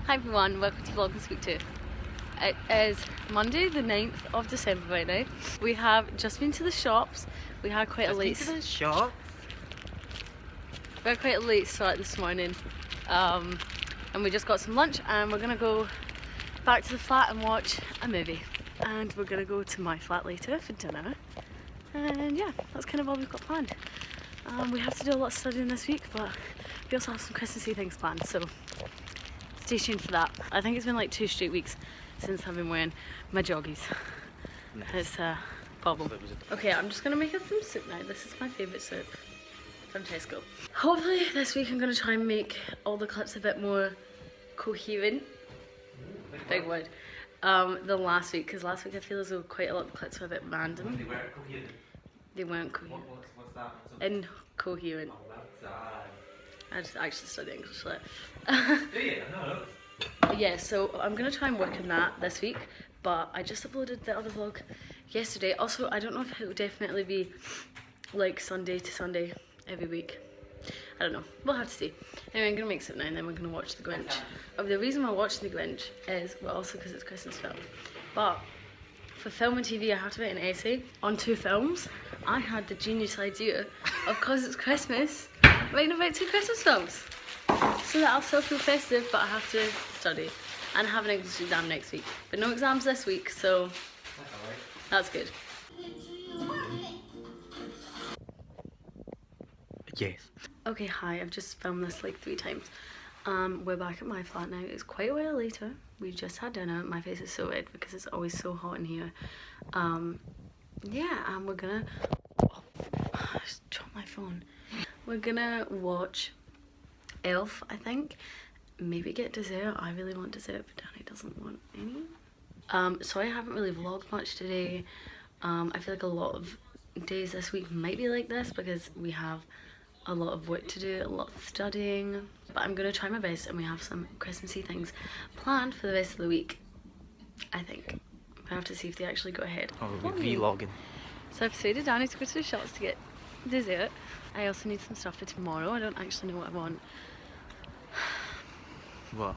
Hi everyone, welcome to VLOGMAS week 2. It is Monday the 9th of December right now. We have just been to the shops. We had quite a late start this morning. And we just got some lunch and we're gonna go back to the flat and watch a movie. And we're gonna go to my flat later for dinner. And yeah, that's kind of all we've got planned. We have to do a lot of studying this week, but we also have some Christmassy things planned, so stay tuned for that. I think it's been like 2 straight weeks since I've been wearing my joggies. Nice. It's a problem. Okay, I'm just gonna make us some soup now. This is my favourite soup from Tesco. Hopefully this week I'm gonna try and make all the clips a bit more coherent. Big word. Than last week, because last week I feel as though quite a lot of the clips were a bit random. They weren't coherent. They weren't coherent. What's that? Incoherent. Oh, that's sad. I just actually studied English there. Do you? No. Yeah, so I'm gonna try and work on that this week, but I just uploaded the other vlog yesterday. Also, I don't know if it will definitely be like Sunday to Sunday every week. I don't know, we'll have to see. Anyway, I'm gonna make something now and then we're gonna watch The Grinch. The reason we're watching The Grinch is, well, also because it's a Christmas film, but for film and TV I have to write an essay on 2 films. I had the genius idea of, because it's Christmas, writing about 2 Christmas films. So that I'll still feel festive, but I have to study and have an English exam next week. But no exams this week, so that's good. Yes. Okay, hi, I've just filmed this like 3 times. We're back at my flat now. It's quite a while later. We just had dinner. My face is so red because it's always so hot in here. Yeah, and we're gonna... Oh, I just dropped my phone. We're gonna watch Elf, I think. Maybe get dessert. I really want dessert, but Danny doesn't want any. Sorry I haven't really vlogged much today. I feel like a lot of days this week might be like this because we have a lot of work to do, a lot of studying, but I'm gonna try my best and we have some Christmassy things planned for the rest of the week, I think. I'm gonna have to see if they actually go ahead. Oh, we'll be vlogging. So I've persuaded Danny to go to the shops to get dessert. I also need some stuff for tomorrow. I don't actually know what I want. What?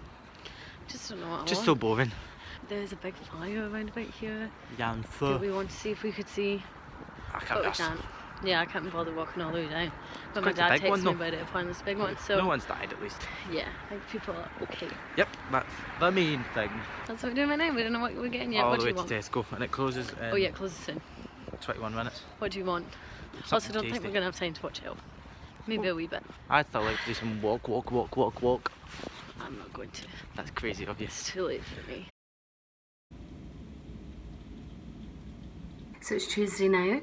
Just don't know what I want. Just so boring. There's a big fire around about here. Yeah, and Do we want to see if we could see? I can't. But we can't. Yeah, I can't bother walking all the way down. But It's my quite a dad big one, texted me though. about it upon this big one, so... No one's died, at least. Yeah, I think people are okay. Yep, that's the main thing. That's what we're doing right now. We don't know what we're getting yet. All What the do way you want? to Tesco, and it closes in Oh yeah, it closes soon. 21 minutes. What do you want? Something Also, don't think tasty. we're going to have time to watch Elf. Maybe a wee bit. I'd still like to do some walk. I'm not going to. That's crazy of you. It's too late for me. So it's Tuesday now.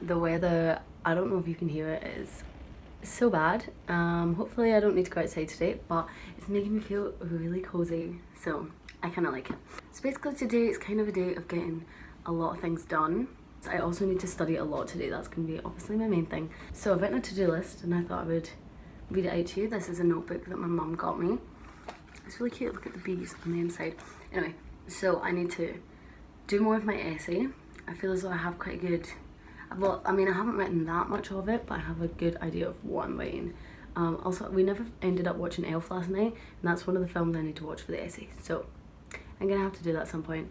The weather, I don't know if you can hear it, is so bad. Hopefully I don't need to go outside today, but it's making me feel really cozy, so I kind of like it. So basically today it's kind of a day of getting a lot of things done. So I also need to study a lot today. That's going to be obviously my main thing. So I've written a to-do list and I thought I would read it out to you. This is a notebook that my mum got me. It's really cute. Look at the bees on the inside. Anyway, so I need to do more of my essay. I feel as though I have quite a good... Well, I mean, I haven't written that much of it, but I have a good idea of what I'm writing. Also, we never ended up watching Elf last night, and that's one of the films I need to watch for the essay. So I'm going to have to do that at some point.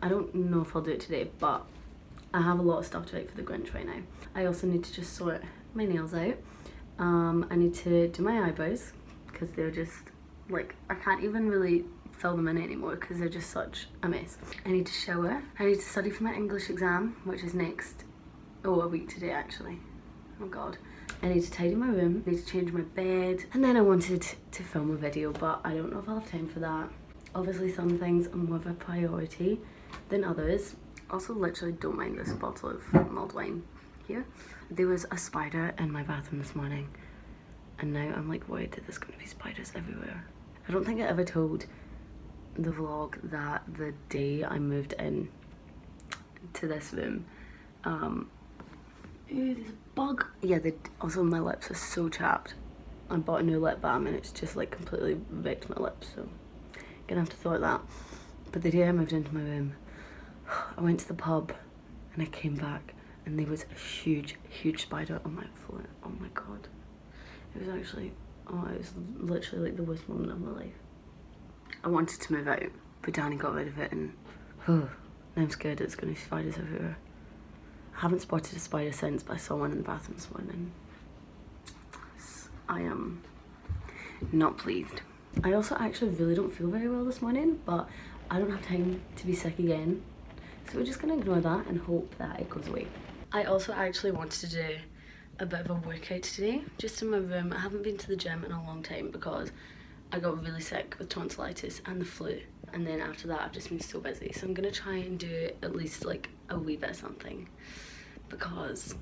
I don't know if I'll do it today, but I have a lot of stuff to write for The Grinch right now. I also need to just sort my nails out. I need to do my eyebrows, because they're just, like, I can't even really fill them in anymore because they're just such a mess. I need to shower. I need to study for my English exam, which is next, a week today actually. Oh god. I need to tidy my room, I need to change my bed, and then I wanted to film a video, but I don't know if I'll have time for that. Obviously some things are more of a priority than others. Also literally don't mind this bottle of mulled wine here. There was a spider in my bathroom this morning and now I'm like worried that there's going to be spiders everywhere. I don't think I ever told the vlog that the day I moved in to this room, ooh, there's a bug. Yeah, also my lips are so chapped. I bought a new lip balm and it's just like completely wrecked my lips, so gonna have to sort that. But the day I moved into my room, I went to the pub and I came back and there was a huge spider on my floor. Oh my god. It was actually, oh, it was literally like the worst moment of my life. I wanted to move out, but Danny got rid of it, and now I'm scared it's going to be spiders everywhere. I haven't spotted a spider since, but I saw one in the bathroom this morning. I am not pleased. I also actually really don't feel very well this morning, but I don't have time to be sick again. So we're just going to ignore that and hope that it goes away. I also actually wanted to do a bit of a workout today, just in my room. I haven't been to the gym in a long time because I got really sick with tonsillitis and the flu. And then after that, I've just been so busy. So I'm going to try and do at least like a wee bit of something. Because,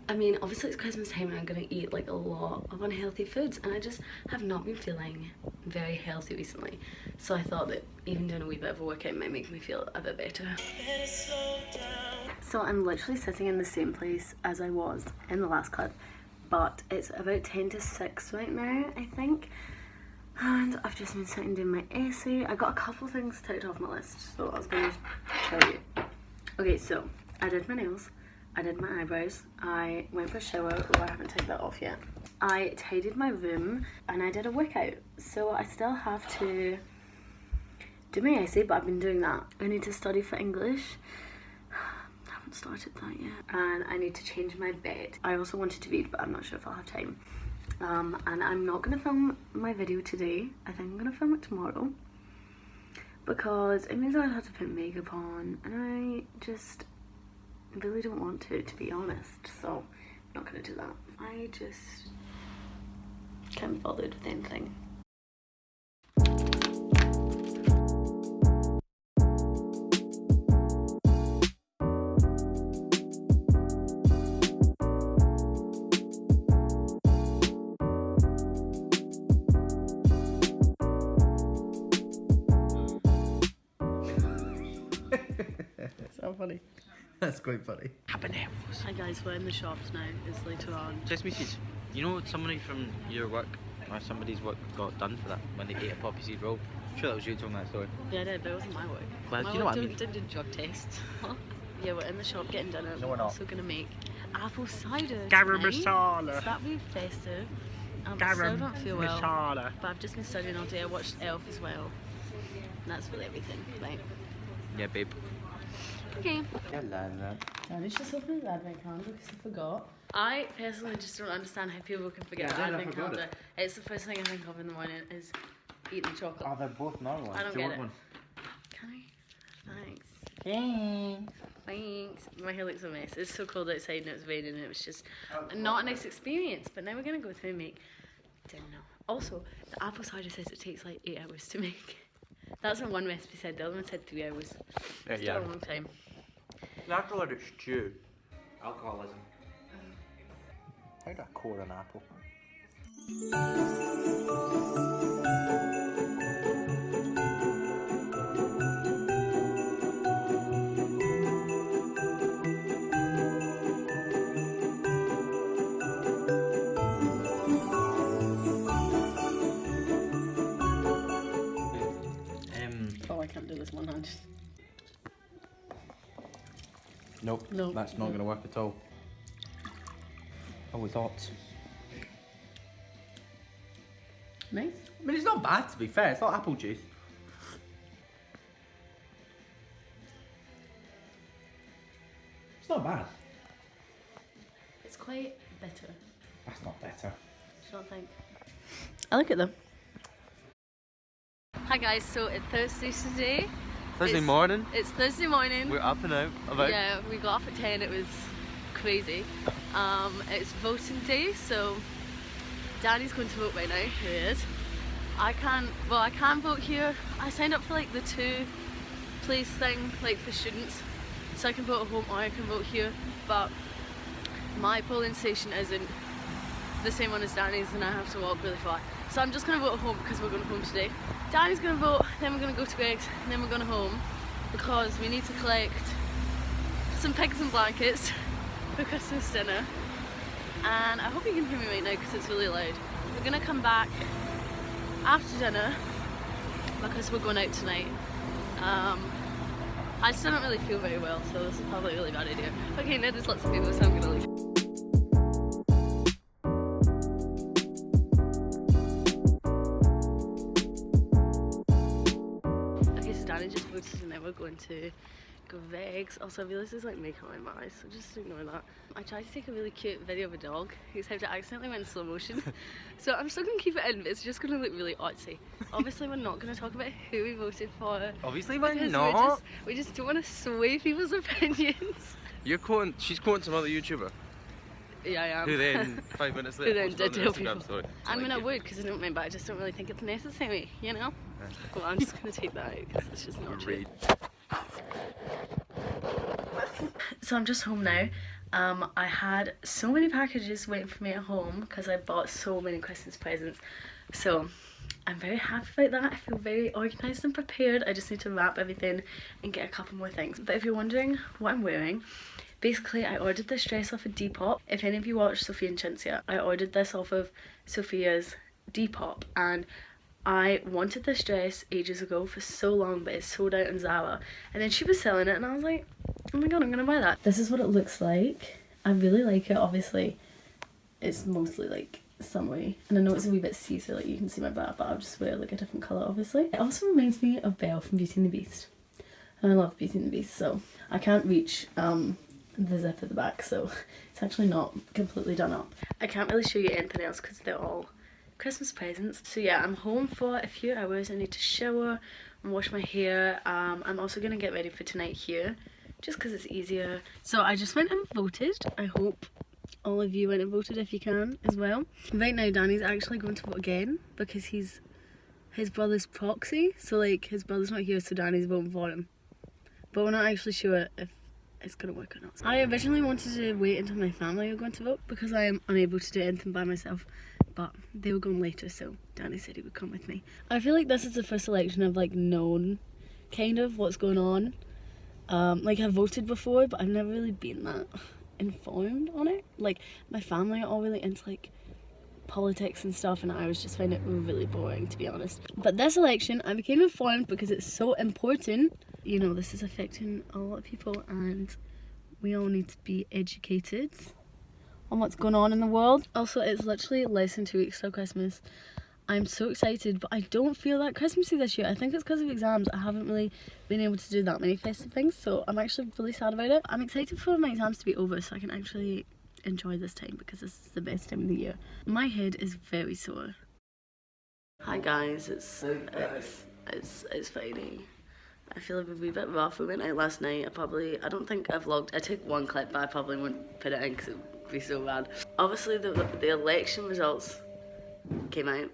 I mean, obviously it's Christmas time and I'm going to eat like a lot of unhealthy foods. And I just have not been feeling very healthy recently. So I thought that even doing a wee bit of a workout might make me feel a bit better. So I'm literally sitting in the same place as I was in the last clip. But it's about 10 to 6 right now, I think. And I've just been sitting doing my essay. I got a couple of things ticked off my list, so I was going to tell you. Okay, so I did my nails, I did my eyebrows, I went for a shower, oh I haven't taken that off yet. I tidied my room, and I did a workout. So I still have to do my essay, but I've been doing that. I need to study for English. I haven't started that yet. And I need to change my bed. I also wanted to read, but I'm not sure if I'll have time. And I'm not going to film my video today. I think I'm going to film it tomorrow. Because it means I'd have to put makeup on. And I just really don't want to be honest. So I'm not going to do that. I just can't be bothered with anything. So funny. That's quite funny. Habaneros. Hi guys, we're in the shops now. It's later on. Just message. You know somebody from your work or somebody's work got done for that when they ate a poppy seed roll? I'm sure that was you telling that story. Yeah, I did, but it wasn't my work. Well, My you know work what I mean. didn't do drug tests. Yeah, we're in the shop getting dinner. No, we're we're not. also gonna make apple cider Garam tonight. masala. So that'll be festive. I still don't feel well, masala. but I've just been studying all day. I watched Elf as well. And that's really everything, right? Yeah, babe. Okay. Hello. Daddy's just opening the advent calendar because I forgot. I personally just don't understand how people can forget Yeah, the I advent forgot calendar. It's the first thing I think of in the morning is eating chocolate. Oh, they're both normal. I don't Do you get want it. Can I? Thanks. one? Thanks. My hair looks a mess. It's so cold outside and it was raining and it was just not a nice experience. But now we're going to go through and make dinner. Also, the apple cider says it takes like 8 hours to make. That's what one recipe said. The other one said 3 hours. It's still a long time. You have to let it stew. Alcoholism. How do I core an apple? Oh, I can't do this one hand. Nope. Nope. That's not going to work at all. Oh, we thought. Nice. I mean, it's not bad to be fair. It's not apple juice. It's not bad. It's quite bitter. That's not better. Do you not think? I like it though. Hi guys, so it's Thursday today. Thursday morning. It's Thursday morning. We're up and out. About. Yeah, we got off at 10. It was crazy. It's voting day, so Danny's going to vote right now. Here he is. I can vote here. I signed up for like the 2-place thing, like for students, so I can vote at home or I can vote here. But my polling station isn't the same one as Danny's, and I have to walk really far. So I'm just gonna vote at home because we're going home today. Danny's gonna vote, then we're gonna go to Greg's, and then we're going home because we need to collect some pigs and blankets for Christmas dinner. And I hope you can hear me right now because it's really loud. We're gonna come back after dinner because we're going out tonight. I still don't really feel very well, so this is probably a really bad idea. Okay, now there's lots of people, so I'm gonna leave. voted and then we're going to go vegs. Also, I realised there's like makeup on my eyes, so just ignore that. I tried to take a really cute video of a dog, except it accidentally went in slow motion. So I'm still gonna keep it in, but it's just gonna look really artsy. Obviously, we're not gonna talk about who we voted for. Obviously, we're because not. We just don't want to sway people's opinions. She's quoting some other YouTuber. Yeah, I am. Who then 5 minutes later Who then posted did on their tell Instagram people. story. I mean, I would, because I don't mind, but I just don't really think it's necessary, you know? Well, I'm just gonna take that out, because it's just not true. So I'm just home now. I had so many packages waiting for me at home because I bought so many Christmas presents. So I'm very happy about that. I feel very organised and prepared. I just need to wrap everything and get a couple more things. But if you're wondering what I'm wearing, basically I ordered this dress off of Depop. If any of you watch Sophia and Cinzia, I ordered this off of Sophia's Depop, and I wanted this dress ages ago for so long, but it's sold out in Zara. And then she was selling it and I was like, oh my god, I'm gonna buy that. This is what it looks like. I really like it. Obviously it's mostly like summery, and I know it's a wee bit see-through, like you can see my back, but I'll just wear like a different colour obviously. It also reminds me of Belle from Beauty and the Beast, and I love Beauty and the Beast, so I can't reach the zip at the back, so it's actually not completely done up. I can't really show you anything else because they're all Christmas presents. So yeah, I'm home for a few hours. I need to shower and wash my hair. I'm also gonna get ready for tonight here, just because it's easier. So I just went and voted. I hope all of you went and voted if you can as well. Right now Danny's actually going to vote again because he's his brother's proxy, so like his brother's not here, so Danny's voting for him. But we're not actually sure if it's gonna work or not. I originally wanted to wait until my family were going to vote because I am unable to do anything by myself, but they were going later, so Danny said he would come with me. I feel like this is the first election I've like known kind of what's going on. Like I've voted before, but I've never really been that informed on it. Like my family are all really into like politics and stuff, and I was just finding it really boring, to be honest. But this election I became informed because it's so important. You know, this is affecting a lot of people and we all need to be educated on what's going on in the world. Also, it's literally less than 2 weeks till Christmas. I'm so excited, but I don't feel that Christmassy this year. I think it's because of exams. I haven't really been able to do that many festive things, so I'm actually really sad about it. I'm excited for my exams to be over so I can actually enjoy this time because this is the best time of the year. My head is very sore. Hi guys, it's Friday. I feel a wee bit rough. We went out last night. I don't think I vlogged. I took one clip, but I probably won't put it in because it would be so bad. Obviously the election results came out.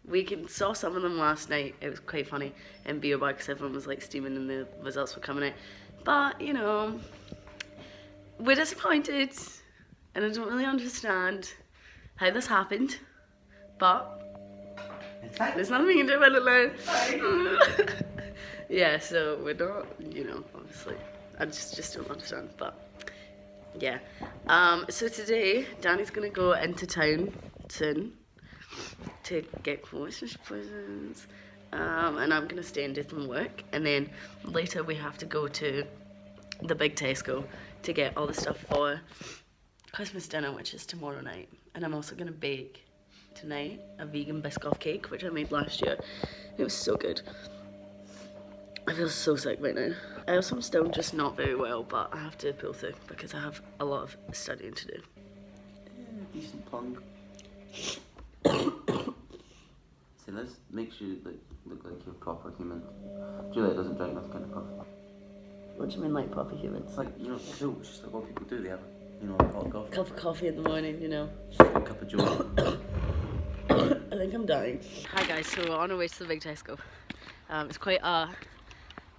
We saw some of them last night. It was quite funny in beer bar because everyone was like steaming and the results were coming out. But you know, we're disappointed and I don't really understand how this happened, but there's nothing we can do about it now. Yeah, so we're not, you know, obviously I just don't understand, but yeah. So today Danny's gonna go into town soon to get Christmas presents, and I'm gonna stay and do some work, and then later we have to go to the big Tesco to get all the stuff for Christmas dinner, which is tomorrow night. And I'm also gonna bake tonight a vegan Biscoff cake, which I made last year. It was so good. I feel so sick right now. I also am still just not very well, but I have to pull through because I have a lot of studying to do. Decent plug. See, this makes you look like you're a proper human. Juliet doesn't drink this kind of coffee. What do you mean, like proper humans? Like, you know, cool. It's just like what people do. They have, you know, a pot of coffee. Cup of coffee in the morning, you know. Just like a cup of joe. I think I'm dying. Hi guys, so we're on our way to the big Tesco. It's quite a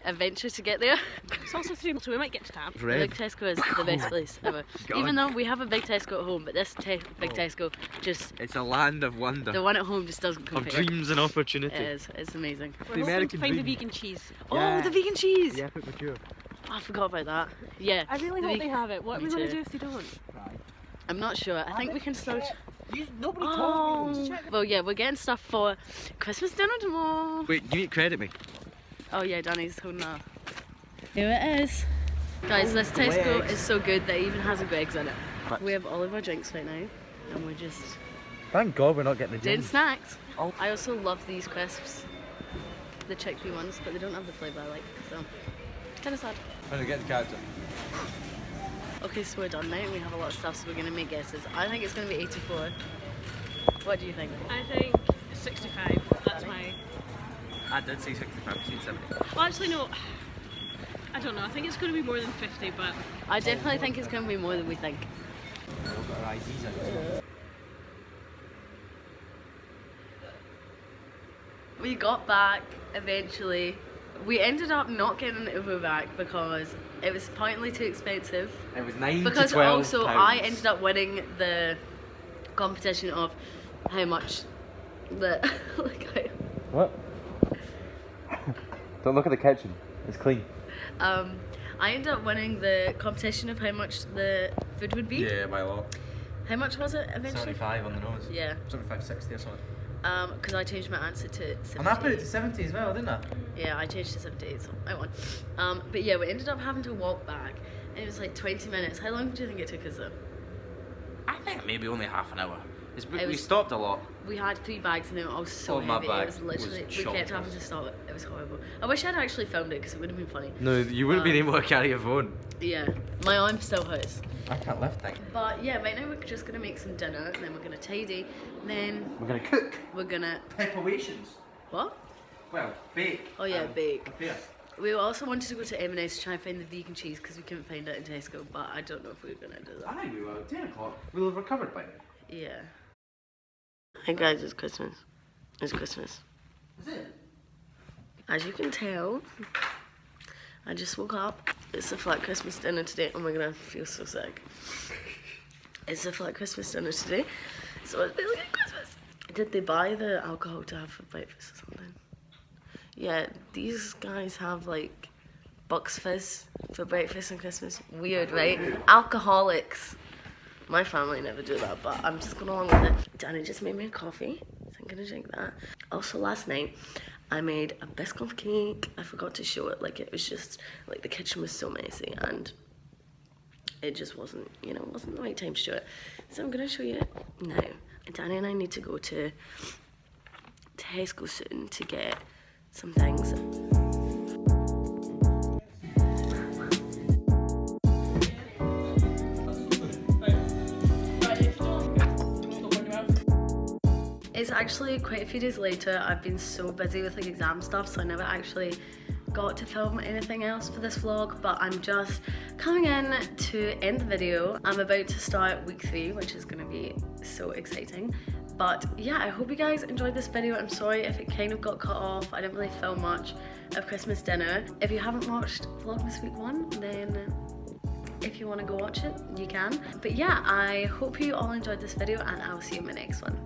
adventure to get there. It's also 3 months, so we might get stabbed. The big Tesco is the best place ever. Even though we have a big Tesco at home, but this big Tesco just... It's a land of wonder. The one at home just doesn't Of compare. dreams and opportunity. It is, it's amazing. We're hoping to find the vegan cheese. Oh, the vegan cheese! Yeah, put mature. Oh, I forgot about that. Yeah. I really hope they have it. What are we Me going to too. do if they don't? I'm not sure. I think we can still... Nobody Oh, well yeah, we're getting stuff for Christmas dinner tomorrow. Wait, you need to credit me. Oh yeah, Danny's holding that. Here it is. Guys, this Tesco is so good that it even has a Greggs in it. We have all of our drinks right now, and we're just Thank God we're not getting the doing gin. snacks. I also love these crisps. the chickpea ones, but they don't have the flavour I like, so it's kind of sad. I'm gonna get the character. Okay, so we're done now. We have a lot of stuff, so we're gonna make guesses. I think it's gonna be 84. What do you think? I think 65. That's my. I did say 65, 70. Well, actually, no. I don't know. I think it's going to be more than 50, but. I definitely think it's gonna be more than we think. We've got our IDs out. We got back eventually. We ended up not getting an Uber back because it was apparently too expensive. It was 9 Because to 12 also pounds. I ended up winning the competition of how much the like What? Don't look at the kitchen. It's clean. I ended up winning the competition of how much the food would be. Yeah, by law. How much was it eventually? 75 on the nose. Yeah. 75, 60 or something. Because I changed my answer to 70. And I put it to 70 as well, didn't I? Yeah, I changed to 78, so I won. But yeah, we ended up having to walk back, and it was like 20 minutes. How long do you think it took us though? I think maybe only half an hour. We was- stopped a lot. We had 3 bags and they were all so Oh, my heavy. bag It was literally, was we kept chockers. having to stop it. It was horrible. I wish I'd actually filmed it because it would have been funny. No, you wouldn't be able to carry your phone. Yeah, my arm still hurts. I can't lift things. But yeah, right now we're just gonna make some dinner and then we're gonna tidy. And then We're gonna cook. we're gonna. Preparations. What? Well, bake. Oh yeah, bake. Prepare. We also wanted to go to M&S to try and find the vegan cheese because we couldn't find it in Tesco, but I don't know if we're gonna do that. I think we will. 10 o'clock. We'll have recovered by then. Yeah. Hey guys, it's Christmas. It's Christmas. Is it? As you can tell, I just woke up. It's a flat Christmas dinner today. Oh my god, I feel so sick. It's a flat Christmas dinner today, so it's really good Christmas. Did they buy the alcohol to have for breakfast or something? Yeah, these guys have like Bucks Fizz for breakfast on Christmas. Weird, right? Alcoholics. My family never do that, but I'm just going along with it. Danny just made me a coffee, so I'm gonna drink that. Also last night, I made a Biscoff cake. I forgot to show it. Like it was just, like the kitchen was so messy and it just wasn't, you know, wasn't the right time to show it. So I'm gonna show you it now. Danny and I need to go to Tesco soon to get some things. It's actually quite a few days later. I've been so busy with like exam stuff, so I never actually got to film anything else for this vlog, but I'm just coming in to end the video. I'm about to start week 3, which is gonna be so exciting. But yeah, I hope you guys enjoyed this video. I'm sorry if it kind of got cut off. I didn't really film much of Christmas dinner. If you haven't watched Vlogmas week 1, then if you want to go watch it, you can. But yeah, I hope you all enjoyed this video and I'll see you in my next one.